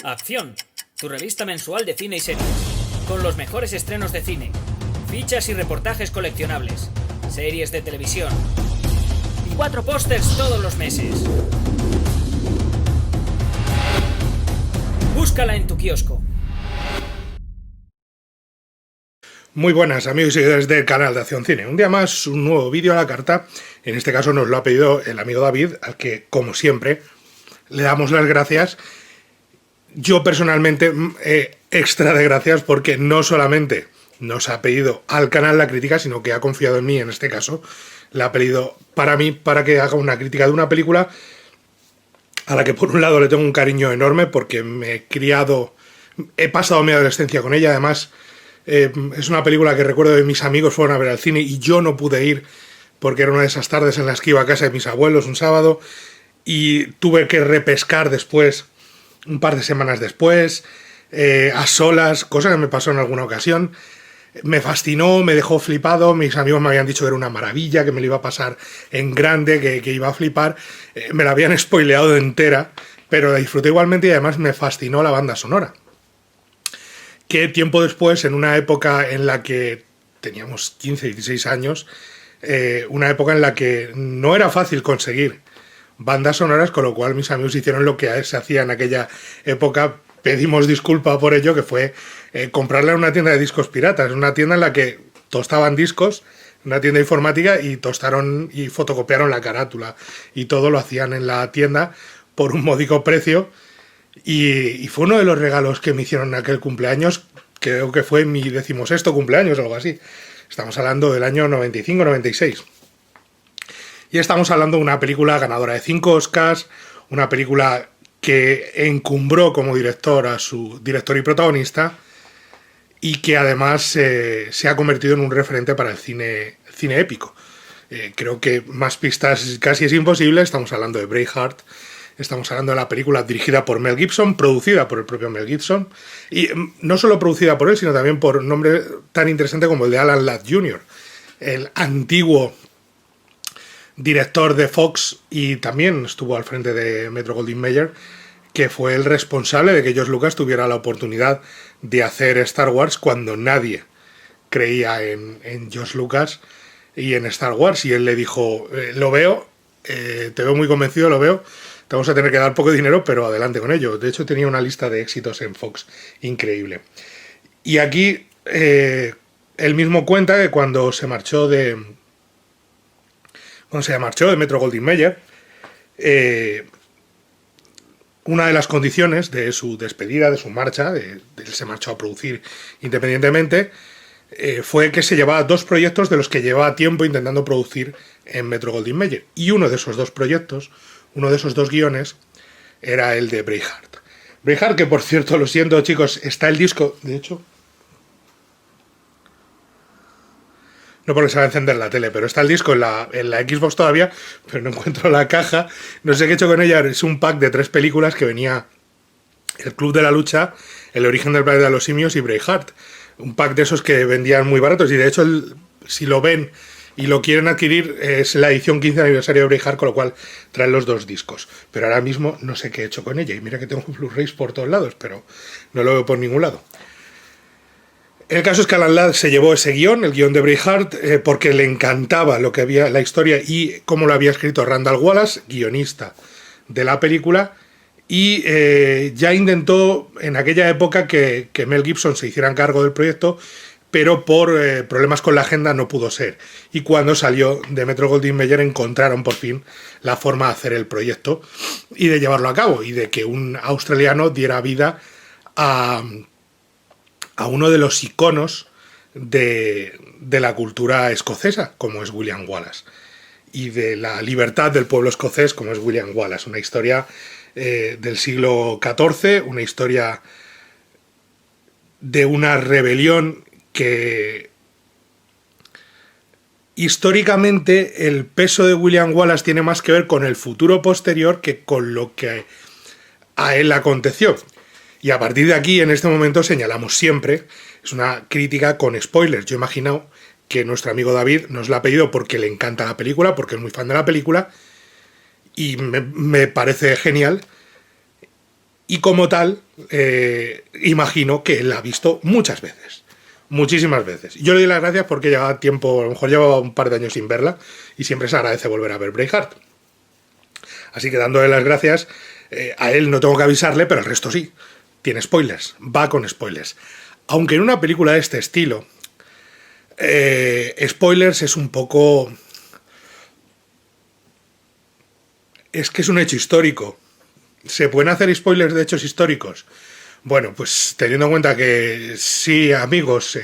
Acción, tu revista mensual de cine y series, con los mejores estrenos de cine, fichas y reportajes coleccionables, series de televisión y 4 pósters todos los meses. Búscala en tu kiosco. Muy buenas amigos y seguidores del canal de Acción Cine. Un día más, un nuevo vídeo a la carta. En este caso nos lo ha pedido el amigo David, al que, como siempre, le damos las gracias. Yo personalmente, extra de gracias, porque no solamente nos ha pedido al canal la crítica, sino que ha confiado en mí en este caso. La ha pedido para mí, para que haga una crítica de una película a la que por un lado le tengo un cariño enorme, porque me he criado, he pasado mi adolescencia con ella. Además, es una película que recuerdo que mis amigos fueron a ver al cine y yo no pude ir porque era una de esas tardes en las que iba a casa de mis abuelos un sábado y tuve que repescar después, un par de semanas después, a solas, cosa que me pasó en alguna ocasión. Me fascinó, me dejó flipado, mis amigos me habían dicho que era una maravilla, que me lo iba a pasar en grande, que iba a flipar. Me la habían spoileado entera, pero la disfruté igualmente y además me fascinó la banda sonora. Que tiempo después, en una época en la que teníamos 15, 16 años, una época en la que no era fácil conseguir bandas sonoras, con lo cual mis amigos hicieron lo que se hacía en aquella época, pedimos disculpa por ello, que fue comprarla en una tienda de discos piratas, una tienda en la que tostaban discos, una tienda informática, y tostaron y fotocopiaron la carátula, y todo lo hacían en la tienda por un módico precio. Y fue uno de los regalos que me hicieron en aquel cumpleaños, creo que fue mi 16º cumpleaños o algo así. Estamos hablando del año 95-96. Y estamos hablando de una película ganadora de 5 Oscars, una película que encumbró como director a su director y protagonista, y que además se ha convertido en un referente para el cine épico. Creo que más pistas casi es imposible. Estamos hablando de Braveheart. Estamos hablando de la película dirigida por Mel Gibson, producida por el propio Mel Gibson, y no solo producida por él, sino también por un nombre tan interesante como el de Alan Ladd Jr., el antiguo director de Fox, y también estuvo al frente de Metro-Goldwyn-Mayer, que fue el responsable de que George Lucas tuviera la oportunidad de hacer Star Wars cuando nadie creía en George Lucas y en Star Wars, y él le dijo, lo veo, te veo muy convencido, lo veo, te vamos a tener que dar poco dinero, pero adelante con ello. De hecho, tenía una lista de éxitos en Fox increíble. Y aquí él mismo cuenta que cuando se marchó de Metro-Goldwyn-Mayer, una de las condiciones de su despedida, de su marcha, él se marchó a producir independientemente, fue que se llevaba 2 proyectos de los que llevaba tiempo intentando producir en Metro-Goldwyn-Mayer. Y uno de esos 2 proyectos, uno de esos 2 guiones, era el de Braveheart. Braveheart, que por cierto, lo siento chicos, está el disco, de hecho, no porque se va a encender la tele, pero está el disco en la Xbox todavía, pero no encuentro la caja, no sé qué he hecho con ella. Es un pack de 3 películas que venía El Club de la Lucha, El Origen del Planeta de los Simios y Braveheart. Un pack de esos que vendían muy baratos, y de hecho, si lo ven y lo quieren adquirir, es la edición 15 aniversario de Braveheart, con lo cual traen los 2 discos. Pero ahora mismo no sé qué he hecho con ella, y mira que tengo Blu-rays por todos lados, pero no lo veo por ningún lado. El caso es que Alan Ladd se llevó ese guión, el guión de Braveheart, porque le encantaba lo que había, la historia y cómo lo había escrito Randall Wallace, guionista de la película, y ya intentó en aquella época que Mel Gibson se hiciera cargo del proyecto, pero por problemas con la agenda no pudo ser. Y cuando salió de Metro-Goldwyn-Mayer encontraron por fin la forma de hacer el proyecto y de llevarlo a cabo, y de que un australiano diera vida a uno de los iconos de la cultura escocesa, como es William Wallace, y de la libertad del pueblo escocés, como es William Wallace. Una historia del siglo XIV, una historia de una rebelión que históricamente el peso de William Wallace tiene más que ver con el futuro posterior que con lo que a él aconteció. Y a partir de aquí, en este momento, señalamos siempre, es una crítica con spoilers. Yo imagino que nuestro amigo David nos la ha pedido porque le encanta la película, porque es muy fan de la película, y me parece genial. Y como tal, imagino que la ha visto muchas veces. Muchísimas veces. Yo le doy las gracias porque llevaba tiempo, a lo mejor llevaba un par de años sin verla, y siempre se agradece volver a ver Braveheart. Así que dándole las gracias, a él no tengo que avisarle, pero el resto sí. Tiene spoilers, va con spoilers. Aunque en una película de este estilo, spoilers es un poco... Es que es un hecho histórico. ¿Se pueden hacer spoilers de hechos históricos? Bueno, pues teniendo en cuenta que sí, amigos,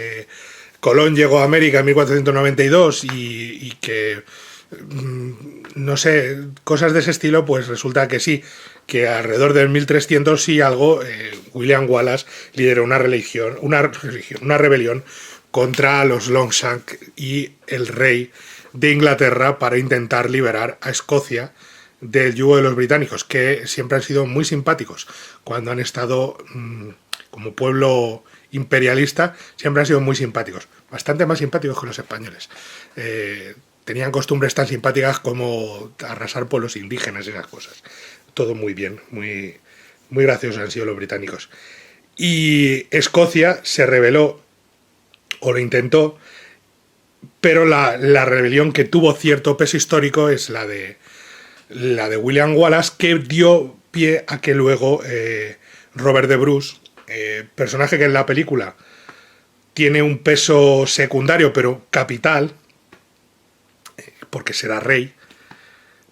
Colón llegó a América en 1492 y que, no sé, cosas de ese estilo, pues resulta que sí, que alrededor del 1300 sí algo, William Wallace lideró una rebelión contra los Longshank y el rey de Inglaterra para intentar liberar a Escocia del yugo de los británicos, que siempre han sido muy simpáticos cuando han estado como pueblo imperialista, siempre han sido muy simpáticos, bastante más simpáticos que los españoles. Tenían costumbres tan simpáticas como arrasar pueblos indígenas y esas cosas. Todo muy bien, muy, muy graciosos han sido los británicos. Y Escocia se rebeló, o lo intentó, pero la rebelión que tuvo cierto peso histórico es la de William Wallace, que dio pie a que luego Robert de Bruce, personaje que en la película tiene un peso secundario pero capital, porque será rey,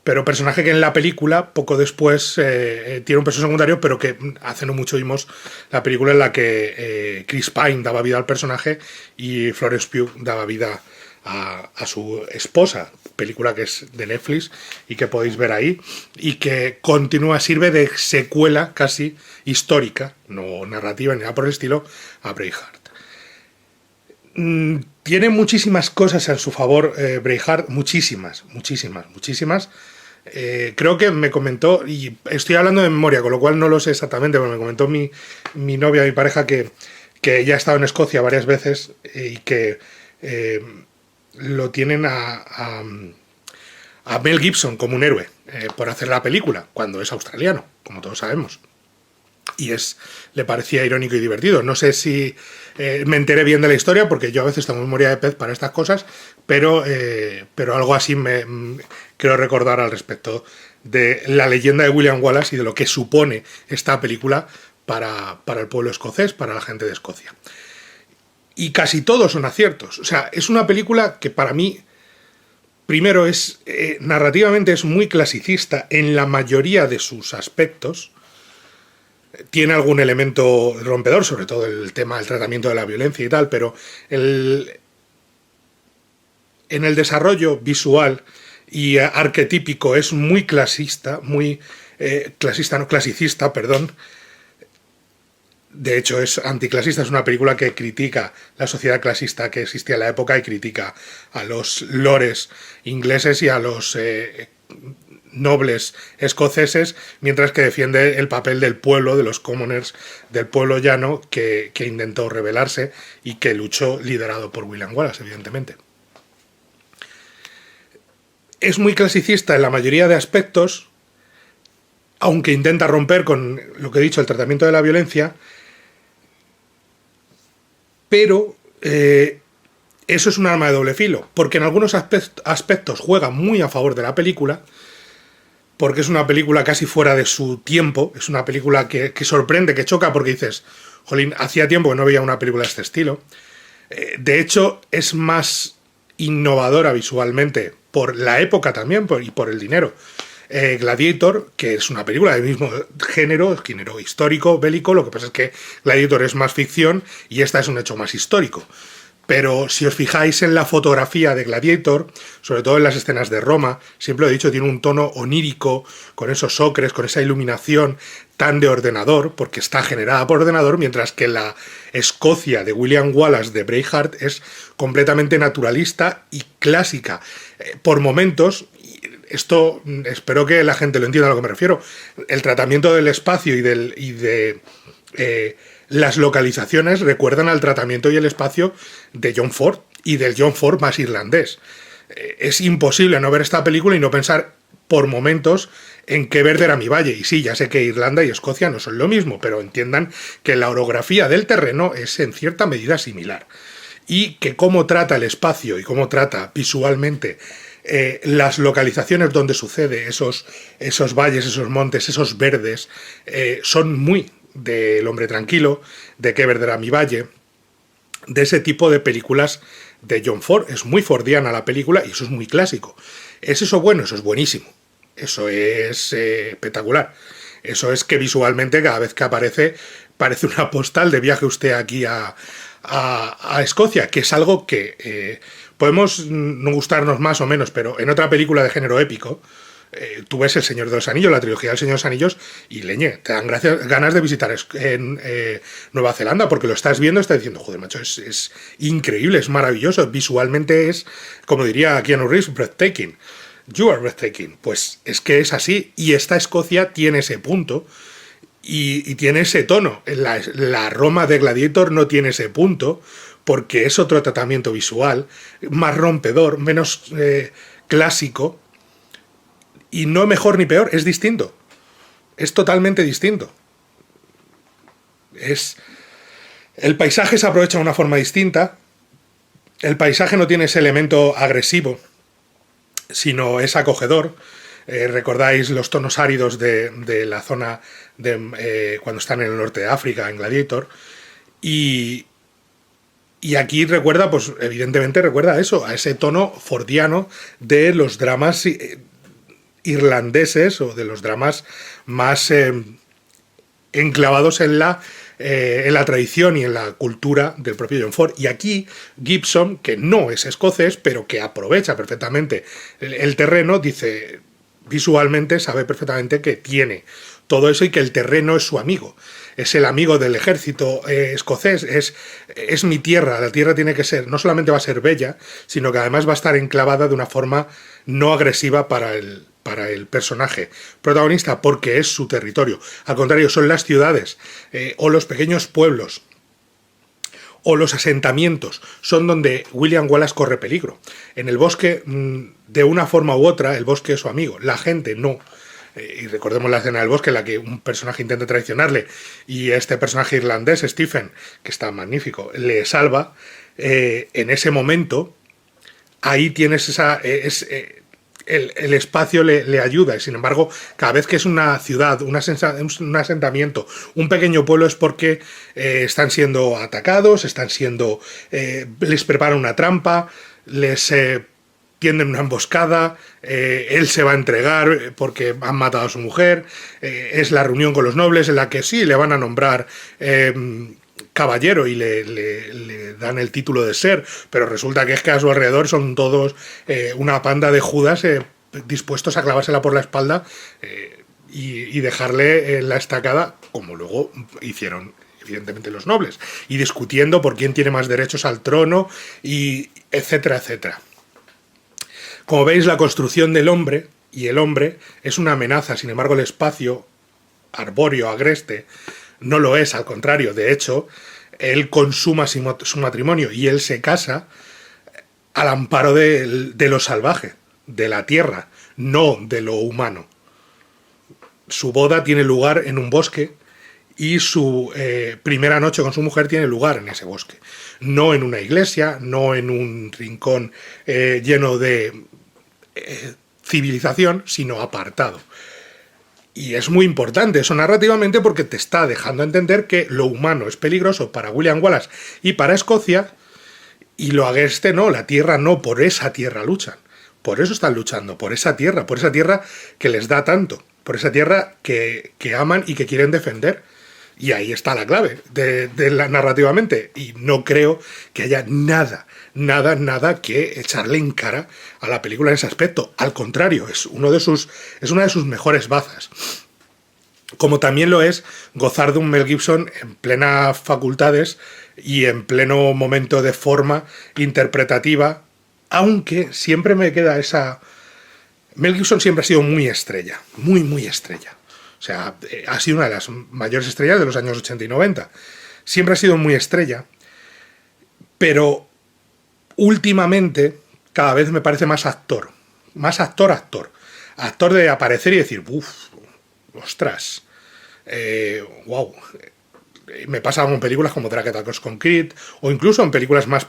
pero personaje que en la película poco después tiene un peso secundario, pero que hace no mucho vimos la película en la que Chris Pine daba vida al personaje y Florence Pugh daba vida a su esposa, película que es de Netflix y que podéis ver ahí, y que sirve de secuela casi histórica, no narrativa ni nada por el estilo, a Braveheart. Tiene muchísimas cosas en su favor Braveheart, muchísimas. Creo que me comentó, y estoy hablando de memoria, con lo cual no lo sé exactamente, pero me comentó mi novia, mi pareja, que ella ha estado en Escocia varias veces y que lo tienen a Mel Gibson como un héroe por hacer la película, cuando es australiano, como todos sabemos. Y le parecía irónico y divertido. No sé si me enteré bien de la historia, porque yo a veces tengo memoria de pez para estas cosas, pero algo así me quiero recordar al respecto de la leyenda de William Wallace y de lo que supone esta película para el pueblo escocés, para la gente de Escocia. Y casi todos son aciertos. O sea, es una película que para mí, primero, narrativamente es muy clasicista en la mayoría de sus aspectos. Tiene algún elemento rompedor, sobre todo el tema del tratamiento de la violencia y tal, pero en el desarrollo visual y arquetípico es muy clasicista, clasicista, perdón. De hecho, es anticlasista, es una película que critica la sociedad clasista que existía en la época y critica a los lores ingleses y a los nobles escoceses, mientras que defiende el papel del pueblo, de los commoners, del pueblo llano que intentó rebelarse y que luchó liderado por William Wallace, evidentemente. Es muy clasicista en la mayoría de aspectos, aunque intenta romper con lo que he dicho, el tratamiento de la violencia, pero eso es un arma de doble filo, porque en algunos aspectos juega muy a favor de la película, porque es una película casi fuera de su tiempo, es una película que sorprende, que choca, porque dices, jolín, hacía tiempo que no veía una película de este estilo. De hecho, es más innovadora visualmente, por la época también y por el dinero. Gladiator, que es una película del mismo género histórico, bélico, lo que pasa es que Gladiator es más ficción y esta es un hecho más histórico. Pero si os fijáis en la fotografía de Gladiator, sobre todo en las escenas de Roma, siempre lo he dicho, tiene un tono onírico, con esos ocres, con esa iluminación tan de ordenador, porque está generada por ordenador, mientras que la Escocia de William Wallace de Braveheart es completamente naturalista y clásica. Por momentos, esto espero que la gente lo entienda a lo que me refiero, el tratamiento del espacio y de las localizaciones recuerdan al tratamiento y el espacio de John Ford y del John Ford más irlandés. Es imposible no ver esta película y no pensar por momentos en Qué verde era mi valle. Y sí, ya sé que Irlanda y Escocia no son lo mismo, pero entiendan que la orografía del terreno es en cierta medida similar. Y que cómo trata el espacio y cómo trata visualmente las localizaciones donde sucede esos valles, esos montes, esos verdes, son muy del Hombre Tranquilo, de Qué verde era mi valle, de ese tipo de películas de John Ford. Es muy fordiana la película y eso es muy clásico. ¿Es eso bueno? Eso es buenísimo. Eso es espectacular. Eso es que visualmente cada vez que aparece parece una postal de viaje usted aquí a Escocia, que es algo que podemos no gustarnos más o menos, pero en otra película de género épico, tú ves El Señor de los Anillos, la trilogía del Señor de los Anillos, y leñe, te dan ganas de visitar Nueva Zelanda, porque lo estás viendo, estás diciendo, joder, macho, es increíble, es maravilloso, visualmente es, como diría Keanu Reeves, breathtaking. You are breathtaking. Pues es que es así, y esta Escocia tiene ese punto, y tiene ese tono. La Roma de Gladiator no tiene ese punto, porque es otro tratamiento visual, más rompedor, menos clásico, y no mejor ni peor, es distinto. Es totalmente distinto. El paisaje se aprovecha de una forma distinta. El paisaje no tiene ese elemento agresivo, sino es acogedor. Recordáis los tonos áridos de la zona cuando están en el norte de África, en Gladiator. Y aquí recuerda, pues evidentemente recuerda eso, a ese tono fordiano de los dramas irlandeses, o de los dramas más enclavados en la tradición y en la cultura del propio John Ford. Y aquí Gibson, que no es escocés, pero que aprovecha perfectamente el terreno, dice, visualmente sabe perfectamente que tiene todo eso y que el terreno es su amigo. Es el amigo del ejército escocés, es mi tierra. La tierra tiene que ser, no solamente va a ser bella, sino que además va a estar enclavada de una forma no agresiva para el personaje protagonista, porque es su territorio. Al contrario, son las ciudades o los pequeños pueblos o los asentamientos, son donde William Wallace corre peligro. En el bosque, de una forma u otra, el bosque es su amigo, la gente no. Y recordemos la escena del bosque en la que un personaje intenta traicionarle y este personaje irlandés, Stephen, que está magnífico, le salva. En ese momento, ahí tienes el espacio le ayuda, y sin embargo, cada vez que es una ciudad, un asentamiento, un pequeño pueblo, es porque están siendo atacados, les preparan una trampa, les tienden una emboscada, él se va a entregar porque han matado a su mujer, es la reunión con los nobles en la que sí le van a nombrar caballero y le dan el título de ser, pero resulta que es que a su alrededor son todos una panda de judas dispuestos a clavársela por la espalda y dejarle la estacada, como luego hicieron evidentemente los nobles, y discutiendo por quién tiene más derechos al trono, y etcétera, etcétera. Como veis, la construcción del hombre, y el hombre, es una amenaza. Sin embargo, el espacio arbóreo, agreste, no lo es, al contrario. De hecho, él consuma su matrimonio y él se casa al amparo de lo salvaje, de la tierra, no de lo humano. Su boda tiene lugar en un bosque y su primera noche con su mujer tiene lugar en ese bosque. No en una iglesia, no en un rincón lleno de civilización, sino apartado. Y es muy importante eso narrativamente, porque te está dejando entender que lo humano es peligroso para William Wallace y para Escocia, y lo agreste no, la tierra no, por esa tierra luchan. Por eso están luchando, por esa tierra que les da tanto, por esa tierra que aman y que quieren defender. Y ahí está la clave narrativamente. Y no creo que haya nada que echarle en cara a la película en ese aspecto. Al contrario, es una de sus mejores bazas. Como también lo es gozar de un Mel Gibson en plenas facultades y en pleno momento de forma interpretativa, aunque siempre me queda esa... Mel Gibson siempre ha sido muy estrella, muy estrella. O sea, ha sido una de las mayores estrellas de los años 80 y 90. Siempre ha sido muy estrella, pero últimamente cada vez me parece más actor. actor de aparecer y decir, uff, ostras, wow. Me pasa con películas como Drake Tacos con Creed, o incluso en películas más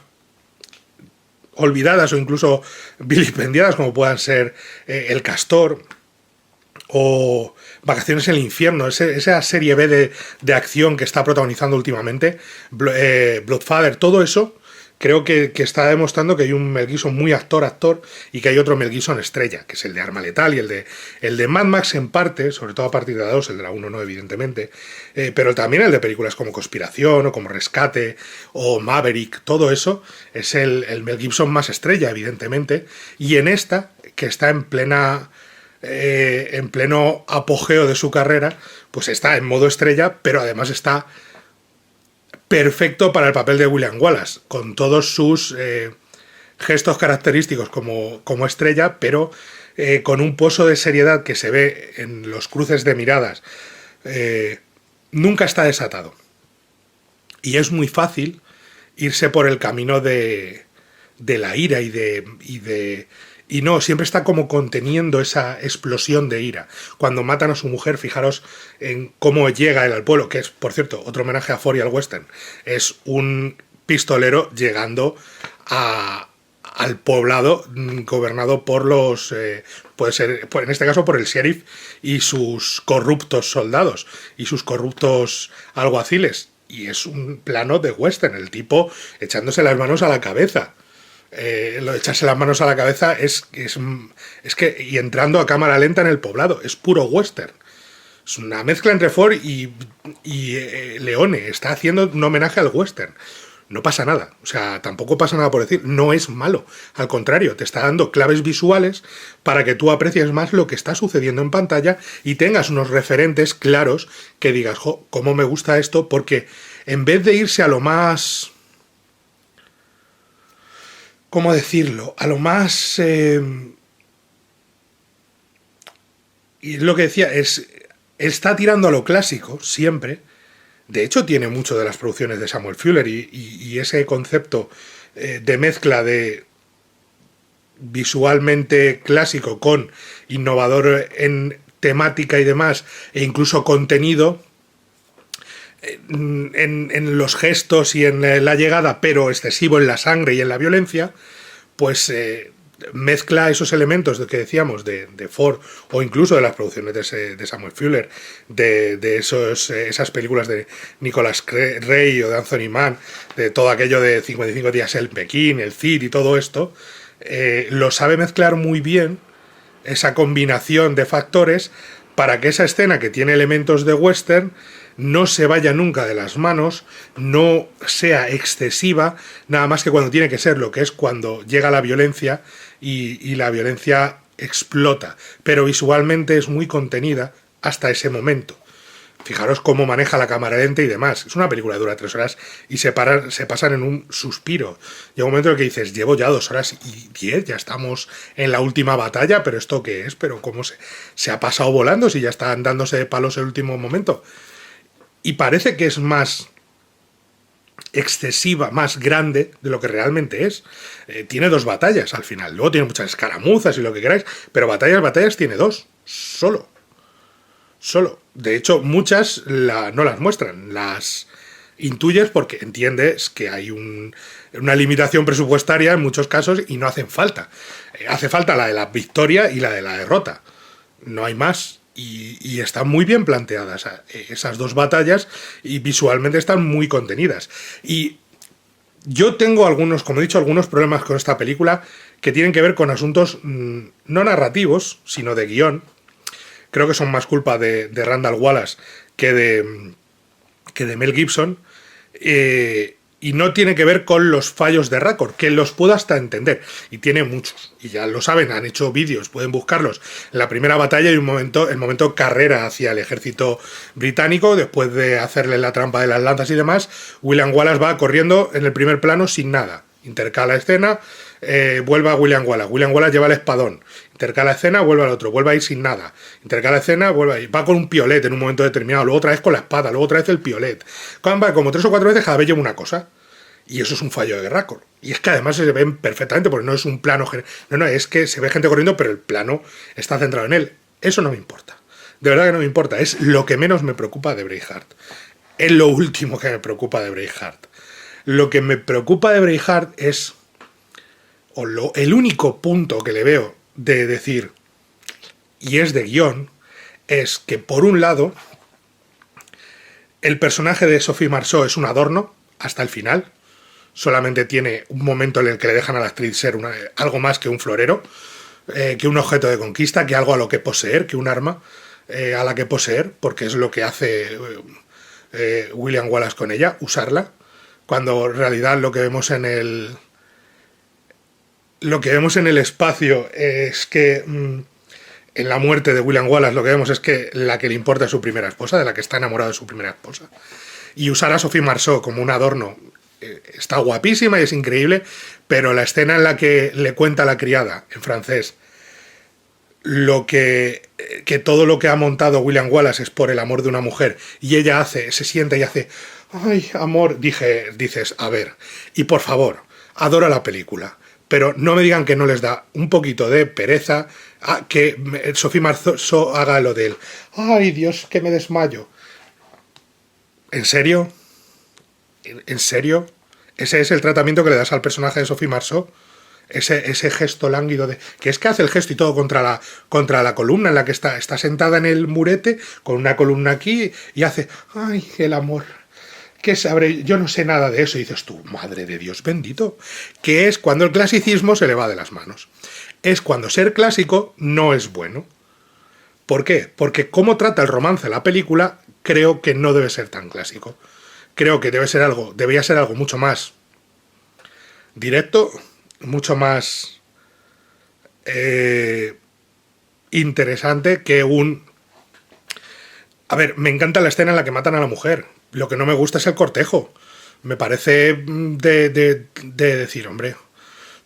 olvidadas o incluso vilipendiadas como puedan ser El Castor o Vacaciones en el Infierno, esa serie B de acción que está protagonizando últimamente, Bloodfather, todo eso. Creo que está demostrando que hay un Mel Gibson muy actor, y que hay otro Mel Gibson estrella, que es el de Arma Letal y el de Mad Max en parte, sobre todo a partir de la 2, el de la 1 no, evidentemente, pero también el de películas como Conspiración o como Rescate o Maverick, todo eso es el Mel Gibson más estrella, evidentemente, y en esta, que está en pleno apogeo de su carrera, pues está en modo estrella, pero además está perfecto para el papel de William Wallace, con todos sus gestos característicos como estrella, pero con un pozo de seriedad que se ve en los cruces de miradas. Nunca está desatado. Y es muy fácil irse por el camino de la ira y no, siempre está como conteniendo esa explosión de ira. Cuando matan a su mujer, fijaros en cómo llega él al pueblo, que es, por cierto, otro homenaje a Ford y al western. Es un pistolero llegando al poblado gobernado por los... puede ser, en este caso, por el sheriff y sus corruptos soldados y sus corruptos alguaciles. Y es un plano de western, el tipo echándose las manos a la cabeza. Lo de echarse las manos a la cabeza es que y entrando a cámara lenta en el poblado, es puro western. Es una mezcla entre Ford y Leone. Está haciendo un homenaje al western. No pasa nada, o sea, tampoco pasa nada por decir, no es malo, al contrario, te está dando claves visuales para que tú aprecies más lo que está sucediendo en pantalla y tengas unos referentes claros que digas, jo, cómo me gusta esto, porque en vez de irse a lo más... ¿Cómo decirlo? A lo más... y lo que decía, está tirando a lo clásico, siempre. De hecho, tiene mucho de las producciones de Samuel Fuller y ese concepto de mezcla de visualmente clásico con innovador en temática y demás, e incluso contenido en los gestos y en la llegada, pero excesivo en la sangre y en la violencia, pues mezcla esos elementos que decíamos de Ford o incluso de las producciones de Samuel Fuller, de esas películas de Nicolas Ray o de Anthony Mann, de todo aquello de 55 días en Pekín, el Cid y todo esto, lo sabe mezclar muy bien, esa combinación de factores, para que esa escena que tiene elementos de western no se vaya nunca de las manos, no sea excesiva, nada más que cuando tiene que ser, lo que es cuando llega la violencia y la violencia explota, pero visualmente es muy contenida hasta ese momento. Fijaros cómo maneja la cámara lenta y demás. Es una película que dura 3 horas y se pasan en un suspiro. Llega un momento en el que dices, llevo ya 2 horas y 10, ya estamos en la última batalla, pero ¿esto qué es? ¿Pero cómo se ha pasado volando si ya están dándose de palos el último momento? Y parece que es más excesiva, más grande de lo que realmente es. Tiene 2 batallas al final. Luego tiene muchas escaramuzas y lo que queráis, pero batallas tiene 2. Solo. De hecho, muchas no las muestran. Las intuyes porque entiendes que hay una limitación presupuestaria en muchos casos y no hacen falta. Hace falta la de la victoria y la de la derrota. No hay más. Y están muy bien planteadas esas 2 batallas y visualmente están muy contenidas. Y yo tengo como he dicho, algunos problemas con esta película que tienen que ver con asuntos no narrativos, sino de guión. Creo que son más culpa de Randall Wallace que de Mel Gibson. Y no tiene que ver con los fallos de Racord, que los puedo hasta entender. Y tiene muchos. Y ya lo saben, han hecho vídeos, pueden buscarlos. En la primera batalla hay el momento carrera hacia el ejército británico, después de hacerle la trampa de las lanzas y demás. William Wallace va corriendo en el primer plano sin nada. Intercala escena, vuelve a William Wallace. William Wallace lleva el espadón. Intercala escena, vuelve al otro. Vuelve a ir sin nada. Intercala escena, vuelve a ir. Va con un piolet en un momento determinado. Luego otra vez con la espada. Luego otra vez el piolet. Va como 3 o 4 veces, cada vez lleva una cosa. Y eso es un fallo de Guerracor. Y es que además se ven perfectamente, porque no es un plano... No, es que se ve gente corriendo, pero el plano está centrado en él. Eso no me importa. De verdad que no me importa. Es lo que menos me preocupa de Braveheart. Es lo último que me preocupa de Braveheart. Lo que me preocupa de Braveheart es... el único punto que le veo de decir... Y es de guión... Es que, por un lado... El personaje de Sophie Marceau es un adorno hasta el final. Solamente tiene un momento en el que le dejan a la actriz ser algo más que un florero, que un objeto de conquista, que algo a lo que poseer, que un arma a la que poseer, porque es lo que hace William Wallace con ella, usarla, cuando en realidad lo que vemos en el espacio es que en la muerte de William Wallace lo que vemos es que la que le importa es su primera esposa, de la que está enamorado de su primera esposa. Y usar a Sophie Marceau como un adorno está guapísima y es increíble, pero la escena en la que le cuenta a la criada, en francés, que todo lo que ha montado William Wallace es por el amor de una mujer, y ella se sienta y hace, ay, amor, dices, a ver, y por favor, adora la película, pero no me digan que no les da un poquito de pereza que Sophie Marceau haga lo de él. Ay, Dios, que me desmayo. ¿En serio? ¿En serio? ¿Ese es el tratamiento que le das al personaje de Sophie Marceau? Ese gesto lánguido de... Que es que hace el gesto y todo contra la columna en la que está sentada en el murete, con una columna aquí, y hace... ¡Ay, el amor! ¿Qué sabré? Yo no sé nada de eso. Y dices tú, madre de Dios bendito. Que es cuando el clasicismo se le va de las manos. Es cuando ser clásico no es bueno. ¿Por qué? Porque cómo trata el romance la película, creo que no debe ser tan clásico. Creo que debería ser algo mucho más directo, mucho más interesante que un... A ver, me encanta la escena en la que matan a la mujer. Lo que no me gusta es el cortejo. Me parece de decir, hombre,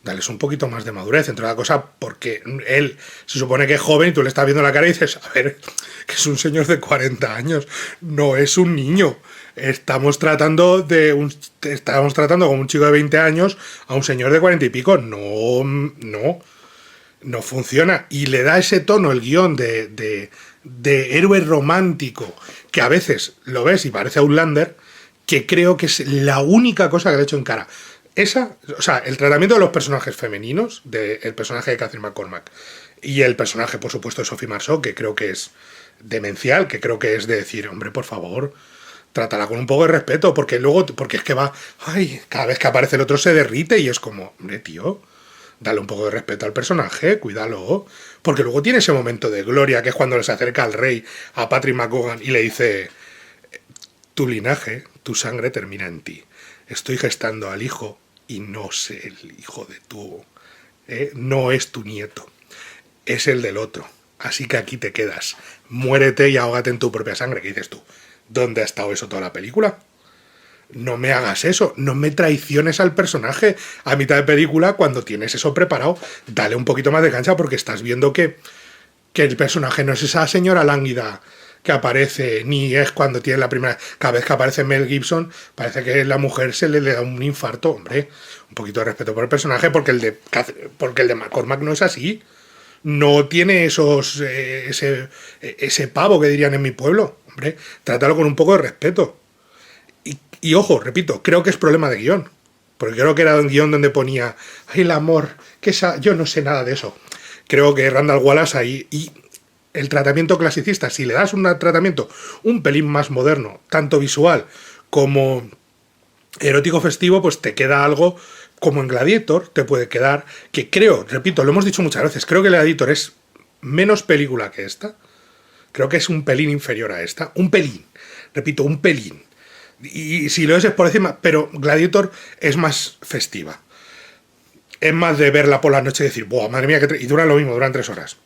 dales un poquito más de madurez, entre la cosa, porque él se supone que es joven y tú le estás viendo la cara y dices, a ver, que es un señor de 40 años, no es un niño. Estamos tratando como un chico de 20 años a un señor de 40 y pico. No funciona. Y le da ese tono el guión de héroe romántico, que a veces lo ves y parece Outlander, que creo que es la única cosa que le he hecho en cara. El tratamiento de los personajes femeninos, del personaje de Catherine McCormack y el personaje, por supuesto, de Sophie Marceau, que creo que es demencial, que creo que es de decir, hombre, por favor, trátala con un poco de respeto, porque es que va, ay, cada vez que aparece el otro se derrite y es como, hombre, tío, dale un poco de respeto al personaje, cuídalo, porque luego tiene ese momento de gloria, que es cuando se acerca al rey, a Patrick McGowan, y le dice, tu linaje, tu sangre termina en ti. Estoy gestando al hijo y no es el hijo de tu... no es tu nieto, es el del otro. Así que aquí te quedas. Muérete y ahógate en tu propia sangre. ¿Qué dices tú? ¿Dónde ha estado eso toda la película? No me hagas eso, no me traiciones al personaje a mitad de película cuando tienes eso preparado. Dale un poquito más de cancha porque estás viendo que el personaje no es esa señora lánguida que aparece, ni es cuando tiene la primera... Cada vez que aparece Mel Gibson, parece que la mujer se le da un infarto. Hombre, un poquito de respeto por el personaje porque el de McCormack no es así. No tiene ese pavo que dirían en mi pueblo. Hombre, trátalo con un poco de respeto. Y ojo, repito, creo que es problema de guión. Porque creo que era un guión donde ponía, ay, el amor, yo no sé nada de eso. Creo que Randall Wallace ahí... Y el tratamiento clasicista, si le das un tratamiento un pelín más moderno, tanto visual como erótico festivo, pues te queda algo como en Gladiator, te puede quedar, que creo, repito, lo hemos dicho muchas veces, creo que Gladiator es menos película que esta, creo que es un pelín inferior a esta, un pelín, repito, un pelín, y si lo es por encima, pero Gladiator es más festiva, es más de verla por la noche y decir, ¡buah, madre mía! Y dura lo mismo, duran 3 horas.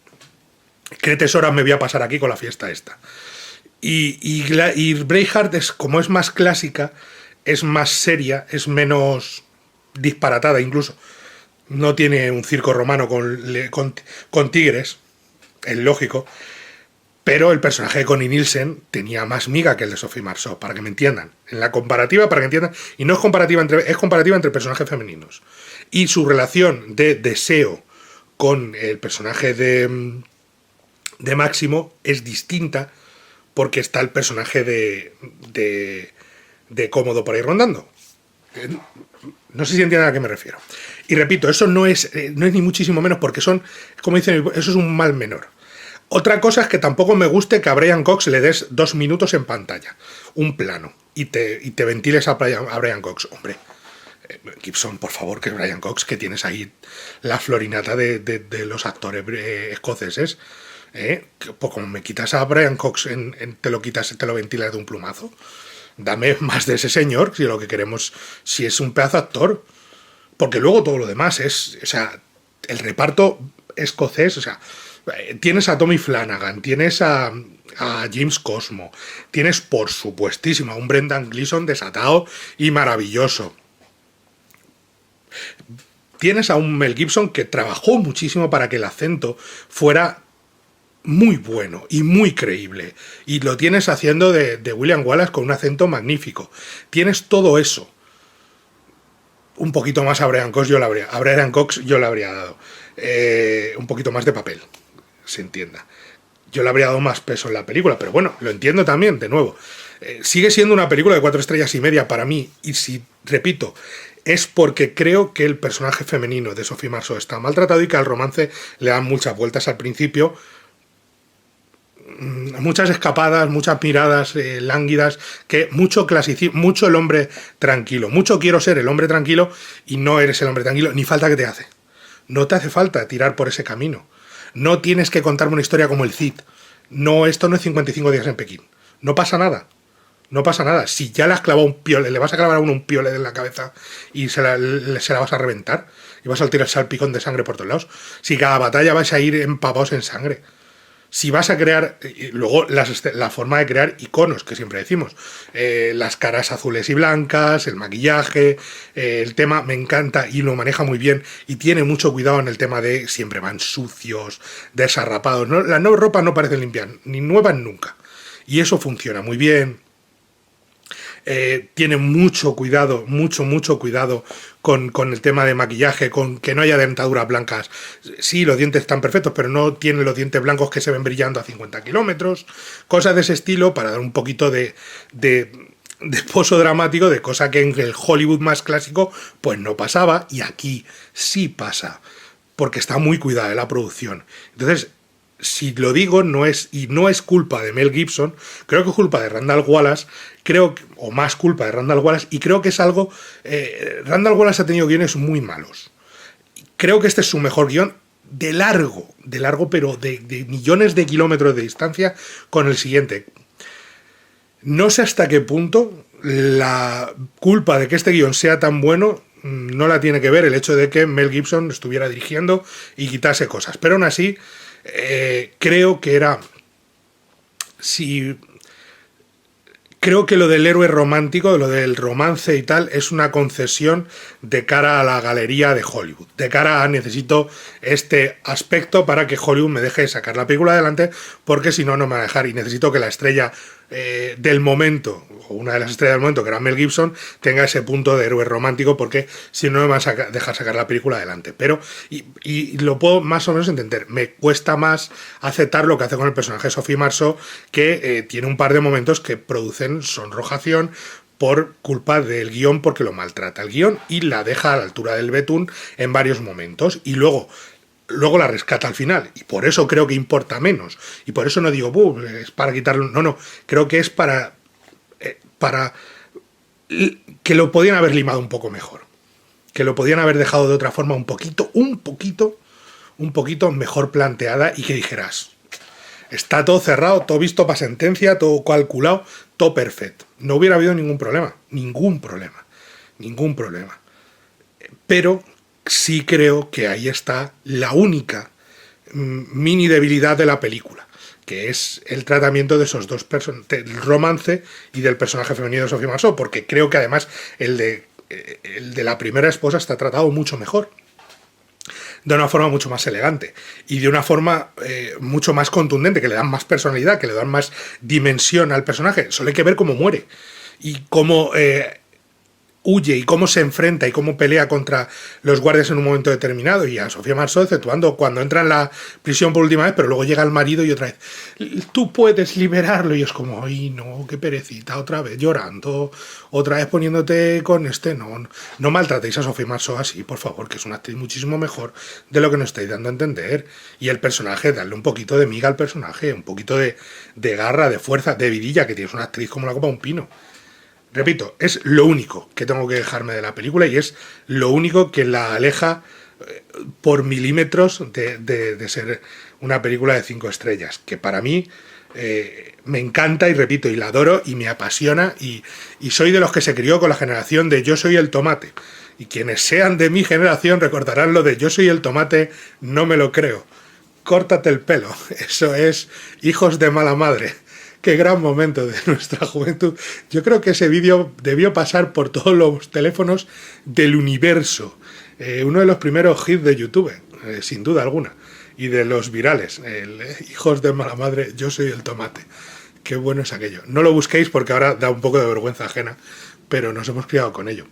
¿Qué 3 horas me voy a pasar aquí con la fiesta esta? Y Braveheart, como es más clásica, es más seria, es menos disparatada incluso. No tiene un circo romano con tigres, es lógico. Pero el personaje de Connie Nielsen tenía más miga que el de Sophie Marceau, para que me entiendan. En la comparativa, para que entiendan. Y no es comparativa entre personajes femeninos. Y su relación de deseo con el personaje de Máximo es distinta porque está el personaje de Cómodo por ahí rondando. No sé si entienden a qué me refiero. Y repito, eso no es ni muchísimo menos porque son, como dicen, eso es un mal menor. Otra cosa es que tampoco me guste que a Brian Cox le des 2 minutos en pantalla, un plano, y te ventiles a Brian Cox. Hombre, Gibson, por favor, que es Brian Cox, que tienes ahí la florinata de los actores escoceses. Pues como me quitas a Brian Cox, te lo ventilas de un plumazo. Dame más de ese señor, si lo que queremos, si es un pedazo de actor. Porque luego todo lo demás es, o sea, el reparto escocés, o sea, tienes a Tommy Flanagan, tienes a James Cosmo, tienes por supuestísimo a un Brendan Gleeson desatado y maravilloso. Tienes a un Mel Gibson que trabajó muchísimo para que el acento fuera muy bueno y muy creíble. Y lo tienes haciendo de William Wallace con un acento magnífico. Tienes todo eso. Un poquito más a Brian Cox yo le habría dado. Un poquito más de papel, se entienda. Yo le habría dado más peso en la película, pero bueno, lo entiendo también, de nuevo. Sigue siendo una película de 4 estrellas y media para mí, y si, repito, es porque creo que el personaje femenino de Sophie Marceau está maltratado y que al romance le dan muchas vueltas al principio, muchas escapadas, muchas miradas lánguidas, que mucho el hombre tranquilo, mucho quiero ser el hombre tranquilo y no eres el hombre tranquilo, ni falta que te hace. No te hace falta tirar por ese camino. No tienes que contarme una historia como el Cid. No, esto no es 55 días en Pekín. No pasa nada. No pasa nada. Si ya le has clavado un piole, le vas a clavar a uno un piole en la cabeza y se la vas a reventar y vas a tirar salpicón de sangre por todos lados. Si cada batalla vais a ir empapados en sangre. Si vas a crear, luego la forma de crear iconos, que siempre decimos, las caras azules y blancas, el maquillaje, el tema me encanta y lo maneja muy bien y tiene mucho cuidado en el tema de siempre van sucios, desarrapados, ¿no? La nueva ropa no parece limpia, ni nuevas nunca, y eso funciona muy bien. Tiene mucho cuidado con el tema de maquillaje, con que no haya dentaduras blancas. Sí, los dientes están perfectos, pero no tiene los dientes blancos que se ven brillando a 50 kilómetros. Cosas de ese estilo para dar un poquito de pozo dramático, de cosa que en el Hollywood más clásico pues no pasaba, y aquí sí pasa, porque está muy cuidada la producción. Entonces, si lo digo, no es culpa de Mel Gibson, creo que es culpa de Randall Wallace, o más culpa de Randall Wallace, y creo que es algo... Randall Wallace ha tenido guiones muy malos. Creo que este es su mejor guión de largo, pero de millones de kilómetros de distancia con el siguiente. No sé hasta qué punto la culpa de que este guión sea tan bueno no la tiene que ver el hecho de que Mel Gibson estuviera dirigiendo y quitase cosas, pero aún así... creo que era... Creo que lo del héroe romántico, lo del romance y tal, es una concesión de cara a la galería de Hollywood. De cara a necesito este aspecto para que Hollywood me deje sacar la película adelante, porque si no, no me va a dejar. Y necesito que la estrella del momento, o una de las estrellas del momento, que era Mel Gibson, tenga ese punto de héroe romántico, porque si no me va a dejar sacar la película adelante. Pero, y lo puedo más o menos entender, me cuesta más aceptar lo que hace con el personaje de Sophie Marceau, que tiene un par de momentos que producen sonrojación por culpa del guión, porque lo maltrata el guión y la deja a la altura del betún en varios momentos, y luego la rescata al final, y por eso creo que importa menos, y por eso no digo es para quitarlo, no, creo que es para que lo podían haber limado un poco mejor, que lo podían haber dejado de otra forma un poquito mejor planteada, y que dijeras, está todo cerrado, todo visto para sentencia, todo calculado, todo perfecto, no hubiera habido ningún problema, pero sí creo que ahí está la única mini debilidad de la película, que es el tratamiento de esos dos personajes, del romance y del personaje femenino de Sophie Marceau, porque creo que además el de la primera esposa está tratado mucho mejor. de una forma mucho más elegante y de una forma mucho más contundente, que le dan más personalidad, que le dan más dimensión al personaje. Solo hay que ver cómo muere y cómo huye y cómo se enfrenta y cómo pelea contra los guardias en un momento determinado, y a Sofía Marceau exceptuando cuando entra en la prisión por última vez, pero luego llega el marido y otra vez, tú puedes liberarlo, y es como, ay no, qué perecita, otra vez llorando, otra vez poniéndote con no maltratéis a Sofía Marceau así, por favor, que es una actriz muchísimo mejor de lo que nos estáis dando a entender, y el personaje, darle un poquito de miga al personaje, un poquito de garra, de fuerza, de vidilla, que tienes una actriz como la copa de un pino. Repito, es lo único que tengo que dejarme de la película y es lo único que la aleja por milímetros de ser una película de 5 estrellas, que para mí me encanta y repito, y la adoro y me apasiona y soy de los que se crió con la generación de Yo soy el tomate, y quienes sean de mi generación recordarán lo de Yo soy el tomate, no me lo creo, córtate el pelo, eso es Hijos de mala madre. Qué gran momento de nuestra juventud. Yo creo que ese vídeo debió pasar por todos los teléfonos del universo. Uno de los primeros hits de YouTube, sin duda alguna. Y de los virales. Hijos de mala madre, yo soy el tomate. Qué bueno es aquello. No lo busquéis porque ahora da un poco de vergüenza ajena, pero nos hemos criado con ello.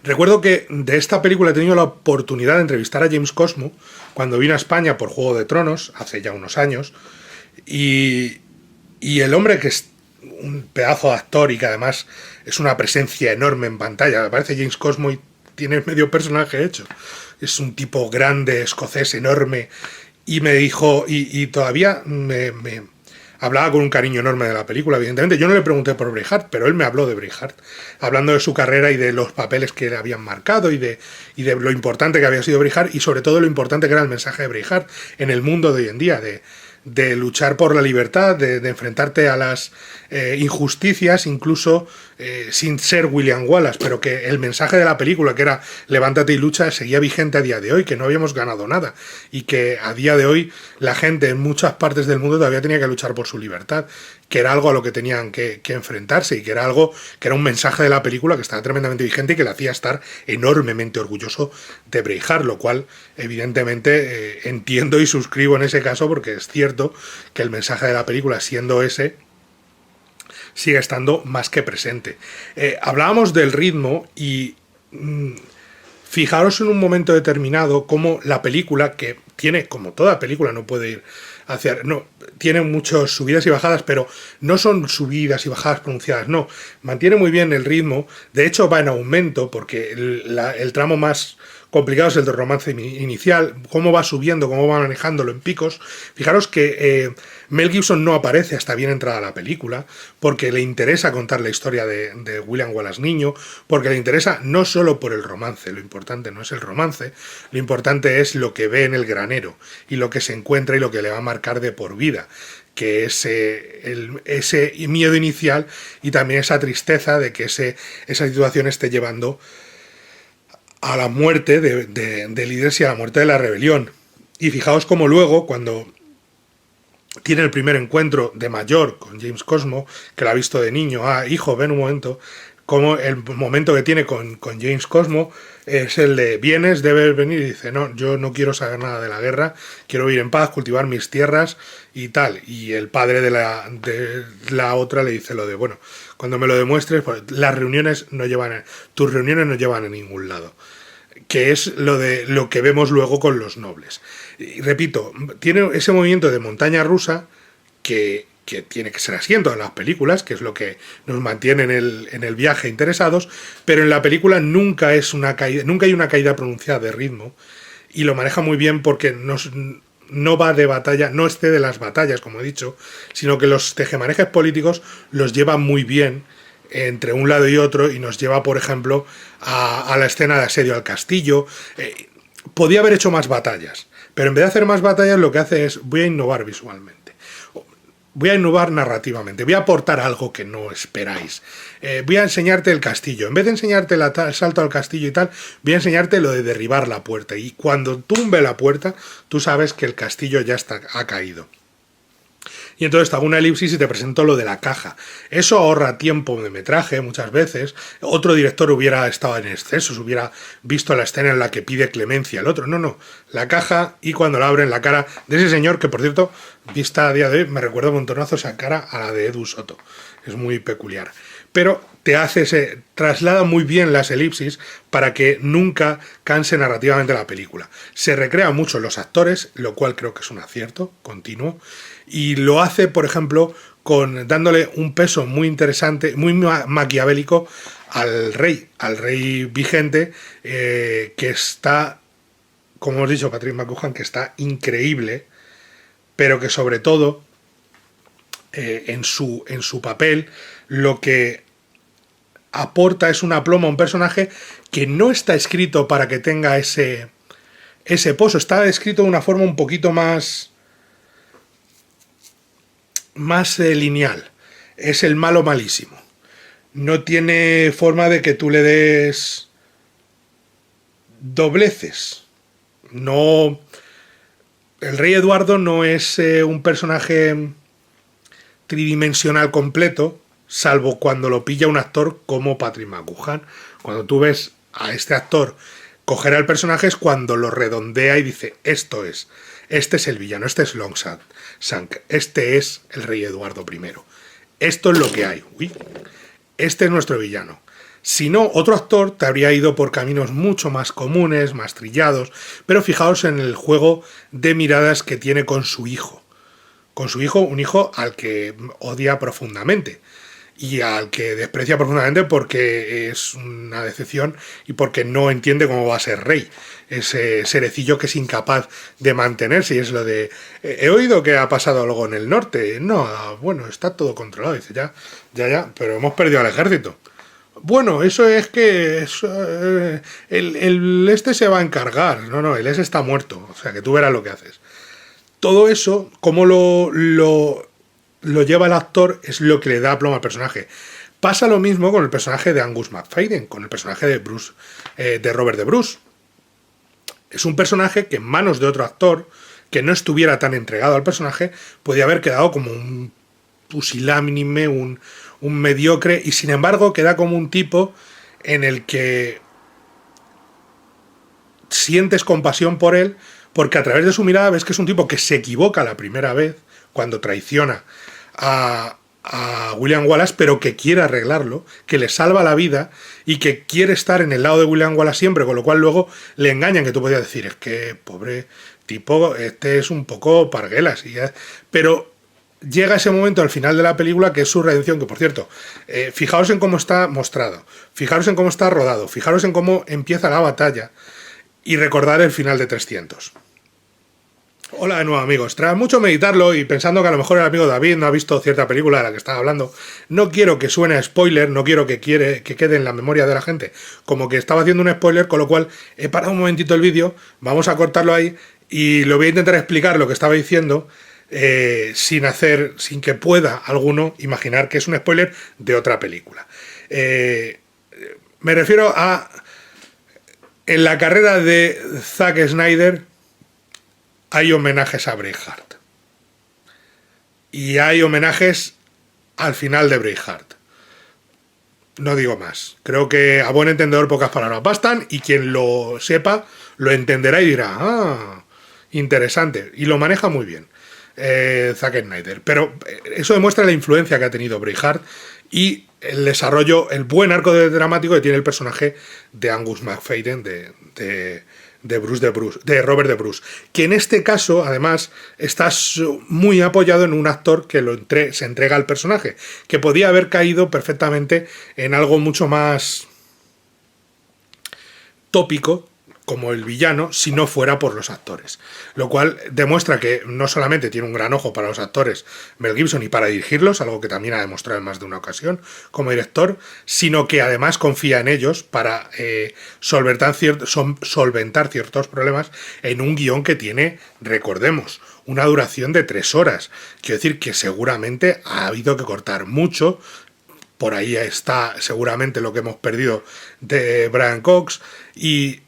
Recuerdo que de esta película he tenido la oportunidad de entrevistar a James Cosmo cuando vino a España por Juego de Tronos, hace ya unos años, y el hombre, que es un pedazo de actor y que además es una presencia enorme en pantalla, me parece James Cosmo y tiene medio personaje hecho, es un tipo grande, escocés, enorme, y me dijo, y todavía me hablaba con un cariño enorme de la película, evidentemente. Yo no le pregunté por Braveheart, pero él me habló de Braveheart, hablando de su carrera y de los papeles que le habían marcado y de lo importante que había sido Braveheart, y sobre todo lo importante que era el mensaje de Braveheart en el mundo de hoy en día, de luchar por la libertad, de enfrentarte a las injusticias, incluso sin ser William Wallace, pero que el mensaje de la película, que era levántate y lucha, seguía vigente a día de hoy, que no habíamos ganado nada, y que a día de hoy la gente en muchas partes del mundo todavía tenía que luchar por su libertad, que era algo a lo que tenían que enfrentarse, y que era algo, que era un mensaje de la película que estaba tremendamente vigente y que le hacía estar enormemente orgulloso de Braveheart, lo cual evidentemente entiendo y suscribo en ese caso, porque es cierto que el mensaje de la película, siendo ese, sigue estando más que presente. Hablábamos del ritmo y fijaros en un momento determinado cómo la película, que tiene, como toda película, no puede ir hacia... No, tiene muchas subidas y bajadas, pero no son subidas y bajadas pronunciadas, no. Mantiene muy bien el ritmo, de hecho va en aumento, porque el tramo más complicado es el de romance inicial, cómo va subiendo, cómo va manejándolo en picos. Fijaros que Mel Gibson no aparece hasta bien entrada la película, porque le interesa contar la historia de William Wallace niño, porque le interesa no solo por el romance, lo importante no es el romance, lo importante es lo que ve en el granero, y lo que se encuentra y lo que le va a marcar de por vida, que es ese miedo inicial y también esa tristeza de que esa situación esté llevando a la muerte de líderes y a la muerte de la rebelión. Y fijaos cómo luego, cuando tiene el primer encuentro de mayor con James Cosmo, que lo ha visto de niño, hijo, ven un momento, como el momento que tiene con James Cosmo es el de vienes, debes venir, y dice, no, yo no quiero saber nada de la guerra, quiero vivir en paz, cultivar mis tierras y tal. Y el padre de la otra le dice lo de, bueno, cuando me lo demuestres, pues, tus reuniones no llevan a ningún lado, que es lo que vemos luego con los nobles. Y repito, tiene ese movimiento de montaña rusa que tiene que ser así en todas las películas, que es lo que nos mantiene en el viaje interesados, pero en la película nunca hay una caída pronunciada de ritmo, y lo maneja muy bien porque no va de batalla, no excede las batallas, como he dicho, sino que los tejemanejes políticos los lleva muy bien entre un lado y otro, y nos lleva, por ejemplo, a la escena de asedio al castillo. Podía haber hecho más batallas, pero en vez de hacer más batallas lo que hace es, voy a innovar visualmente, voy a innovar narrativamente, voy a aportar algo que no esperáis, voy a enseñarte el castillo, en vez de enseñarte el salto al castillo y tal, voy a enseñarte lo de derribar la puerta, y cuando tumbe la puerta, tú sabes que el castillo ya ha caído. y entonces te hago una elipsis y te presento lo de la caja. Eso ahorra tiempo de metraje muchas veces. Otro director hubiera estado en excesos, hubiera visto la escena en la que pide clemencia al otro. No, la caja, y cuando la abren la cara de ese señor, que por cierto, vista a día de hoy, me recuerda un montonazo esa cara a la de Edu Soto. Es muy peculiar. Pero traslada muy bien las elipsis para que nunca canse narrativamente la película. Se recrea mucho en los actores, lo cual creo que es un acierto continuo, y lo hace, por ejemplo, dándole un peso muy interesante, muy maquiavélico al rey vigente, que está, como hemos dicho, Patrick McGoohan, que está increíble, pero que sobre todo en su papel lo que aporta es un aplomo a un personaje que no está escrito para que tenga ese pozo, está escrito de una forma un poquito más lineal. Es el malo malísimo. No tiene forma de que tú le des dobleces. No. El rey Eduardo no es un personaje tridimensional completo, salvo cuando lo pilla un actor como Patrick McGoohan. Cuando tú ves a este actor coger al personaje es cuando lo redondea y dice, este es el villano, este es Longshank, este es el rey Eduardo I. Esto es lo que hay. Este es nuestro villano. Si no, otro actor te habría ido por caminos mucho más comunes, más trillados, pero fijaos en el juego de miradas que tiene con su hijo. Con su hijo, un hijo al que odia profundamente y al que desprecia profundamente porque es una decepción y porque no entiende cómo va a ser rey. Ese serecillo que es incapaz de mantenerse, y es lo de he oído que ha pasado algo en el norte. No, bueno, está todo controlado. Dice, ya, pero hemos perdido al ejército. Bueno, eso es que el este se va a encargar. No, el ese está muerto. O sea, que tú verás lo que haces. Todo eso, cómo lo lleva el actor, es lo que le da plomo al personaje. Pasa lo mismo con el personaje de Angus McFadden, con el personaje de Bruce, de Robert de Bruce. Es un personaje que en manos de otro actor, que no estuviera tan entregado al personaje, podía haber quedado como un pusilánime, un mediocre, y sin embargo queda como un tipo en el que sientes compasión por él, porque a través de su mirada ves que es un tipo que se equivoca la primera vez, cuando traiciona a William Wallace, pero que quiere arreglarlo, que le salva la vida y que quiere estar en el lado de William Wallace siempre, con lo cual luego le engañan, que tú podías decir, es que pobre tipo, este es un poco parguelas, pero llega ese momento al final de la película que es su redención, que por cierto, fijaos en cómo está mostrado, fijaros en cómo está rodado, fijaros en cómo empieza la batalla y recordar el final de 300. Hola de nuevo, amigos. Tras mucho meditarlo y pensando que a lo mejor el amigo David no ha visto cierta película de la que estaba hablando, no quiero que suene a spoiler, no quiero que quede en la memoria de la gente como que estaba haciendo un spoiler, con lo cual he parado un momentito el vídeo, vamos a cortarlo ahí y lo voy a intentar explicar lo que estaba diciendo sin que pueda alguno imaginar que es un spoiler de otra película. Me refiero a en la carrera de Zack Snyder hay homenajes a Braveheart. Y hay homenajes al final de Braveheart. No digo más. Creo que a buen entendedor pocas palabras bastan y quien lo sepa lo entenderá y dirá, interesante. Y lo maneja muy bien Zack Snyder. Pero eso demuestra la influencia que ha tenido Braveheart y el desarrollo, el buen arco dramático que tiene el personaje de Angus McFadden, de Robert de Bruce, que en este caso además está muy apoyado en un actor que se entrega al personaje, que podía haber caído perfectamente en algo mucho más tópico como el villano si no fuera por los actores, lo cual demuestra que no solamente tiene un gran ojo para los actores Mel Gibson y para dirigirlos, algo que también ha demostrado en más de una ocasión como director, sino que además confía en ellos para solventar ciertos problemas en un guión que tiene, recordemos, una duración de 3 horas. Quiero decir que seguramente ha habido que cortar mucho. Por ahí está seguramente lo que hemos perdido de Brian Cox, y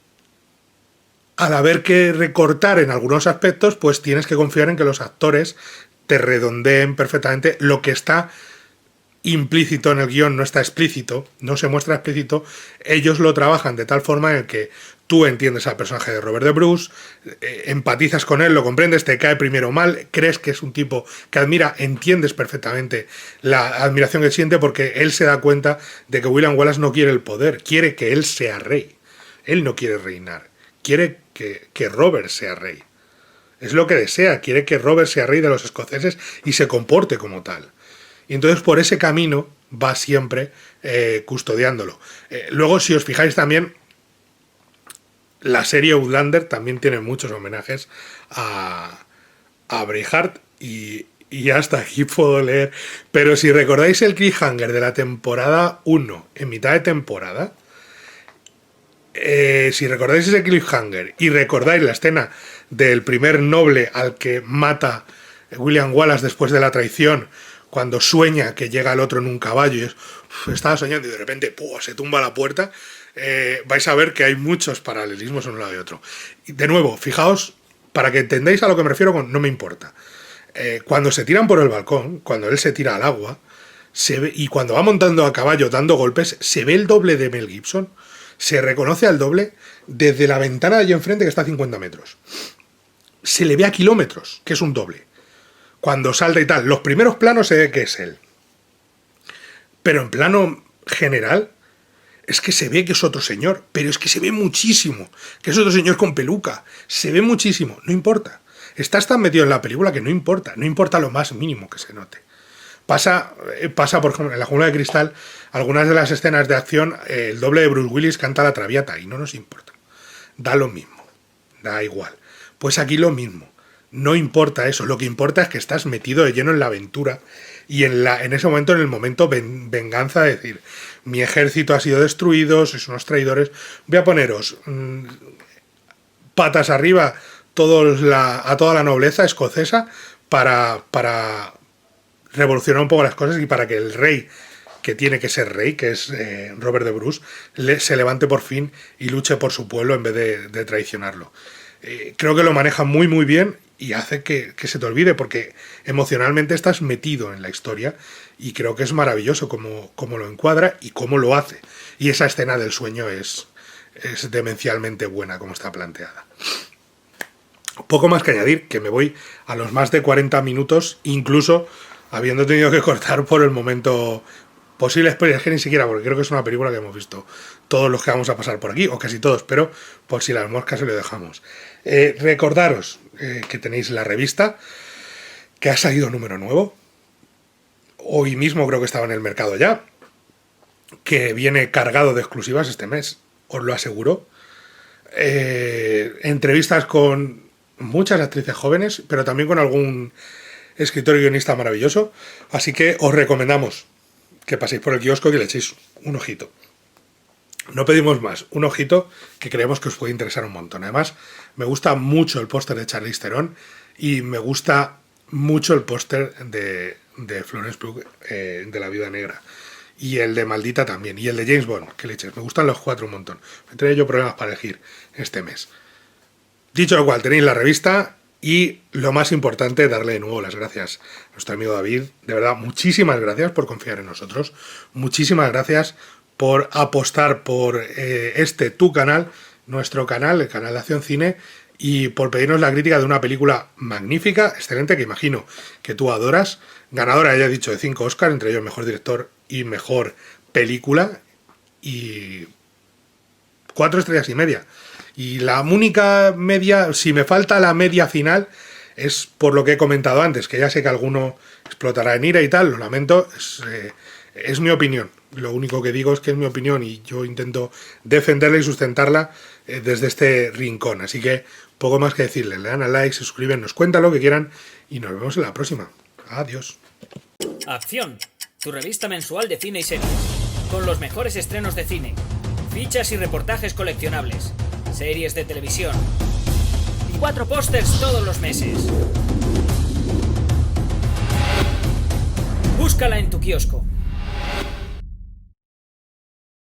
al haber que recortar en algunos aspectos, pues tienes que confiar en que los actores te redondeen perfectamente lo que está implícito en el guión, no está explícito, no se muestra explícito. Ellos lo trabajan de tal forma en que tú entiendes al personaje de Robert de Bruce, empatizas con él, lo comprendes, te cae primero mal, crees que es un tipo que admira, entiendes perfectamente la admiración que siente porque él se da cuenta de que William Wallace no quiere el poder, quiere que él sea rey. Él no quiere reinar, quiere que Robert sea rey. Es lo que desea, quiere que Robert sea rey de los escoceses y se comporte como tal. Y entonces por ese camino va siempre custodiándolo. Luego, si os fijáis también, la serie Outlander también tiene muchos homenajes a Braveheart y hasta aquí puedo leer. Pero si recordáis el cliffhanger de la temporada 1, en mitad de temporada, si recordáis ese cliffhanger y recordáis la escena del primer noble al que mata William Wallace después de la traición, cuando sueña que llega el otro en un caballo y estaba soñando y de repente se tumba la puerta, vais a ver que hay muchos paralelismos en un lado y otro. Y de nuevo, fijaos, para que entendáis a lo que me refiero con no me importa. Cuando se tiran por el balcón, cuando él se tira al agua, se ve, y cuando va montando a caballo dando golpes, se ve el doble de Mel Gibson. Se reconoce al doble desde la ventana de allí enfrente, que está a 50 metros. Se le ve a kilómetros, que es un doble. Cuando salta y tal, los primeros planos se ve que es él. Pero en plano general, es que se ve que es otro señor. Pero es que se ve muchísimo. Que es otro señor con peluca. Se ve muchísimo. No importa. Estás tan metido en la película que no importa. No importa lo más mínimo que se note. Pasa, por ejemplo, en La Jungla de Cristal, algunas de las escenas de acción, el doble de Bruce Willis canta La Traviata y no nos importa. Da lo mismo. Da igual. Pues aquí lo mismo. No importa eso. Lo que importa es que estás metido de lleno en la aventura y en ese momento, en el momento venganza, de decir, mi ejército ha sido destruido, sois unos traidores, voy a poneros patas arriba a toda la nobleza escocesa para revolucionar un poco las cosas y para que el rey, que tiene que ser rey, que es Robert de Bruce, se levante por fin y luche por su pueblo en vez de traicionarlo. Creo que lo maneja muy muy bien y hace que se te olvide, porque emocionalmente estás metido en la historia y creo que es maravilloso cómo lo encuadra y cómo lo hace. Y esa escena del sueño es demencialmente buena como está planteada. Poco más que añadir, que me voy a los más de 40 minutos, incluso habiendo tenido que cortar por el momento posible spoilers, que ni siquiera, porque creo que es una película que hemos visto todos los que vamos a pasar por aquí, o casi todos, pero por si las moscas se lo dejamos. Recordaros que tenéis la revista, que ha salido número nuevo. Hoy mismo creo que estaba en el mercado ya, que viene cargado de exclusivas este mes, os lo aseguro. Entrevistas con muchas actrices jóvenes, pero también con algún escritor y guionista maravilloso. Así que os recomendamos que paséis por el kiosco y que le echéis un ojito. No pedimos más, un ojito que creemos que os puede interesar un montón. Además, me gusta mucho el póster de Charlize Theron y me gusta mucho el póster de Florence Pugh, de La Viuda Negra. Y el de Maldita también. Y el de James Bond, que leches. Me gustan los cuatro un montón. Me trae yo problemas para elegir este mes. Dicho lo cual, tenéis la revista y lo más importante, darle de nuevo las gracias a nuestro amigo David. De verdad, muchísimas gracias por confiar en nosotros. Muchísimas gracias por apostar por tu canal, nuestro canal, el canal de Acción Cine, y por pedirnos la crítica de una película magnífica, excelente, que imagino que tú adoras. Ganadora, ya he dicho, de 5 Oscars, entre ellos Mejor Director y Mejor Película, y 4 estrellas y media. Y la única media, si me falta la media final, es por lo que he comentado antes, que ya sé que alguno explotará en ira y tal, lo lamento, es mi opinión. Lo único que digo es que es mi opinión y yo intento defenderla y sustentarla desde este rincón. Así que poco más que decirle, le dan a like, se suscriben, nos cuentan lo que quieran y nos vemos en la próxima. Adiós. Acción, tu revista mensual de cine y series, con los mejores estrenos de cine, fichas y reportajes coleccionables, series de televisión y 4 pósters todos los meses. Búscala en tu kiosco.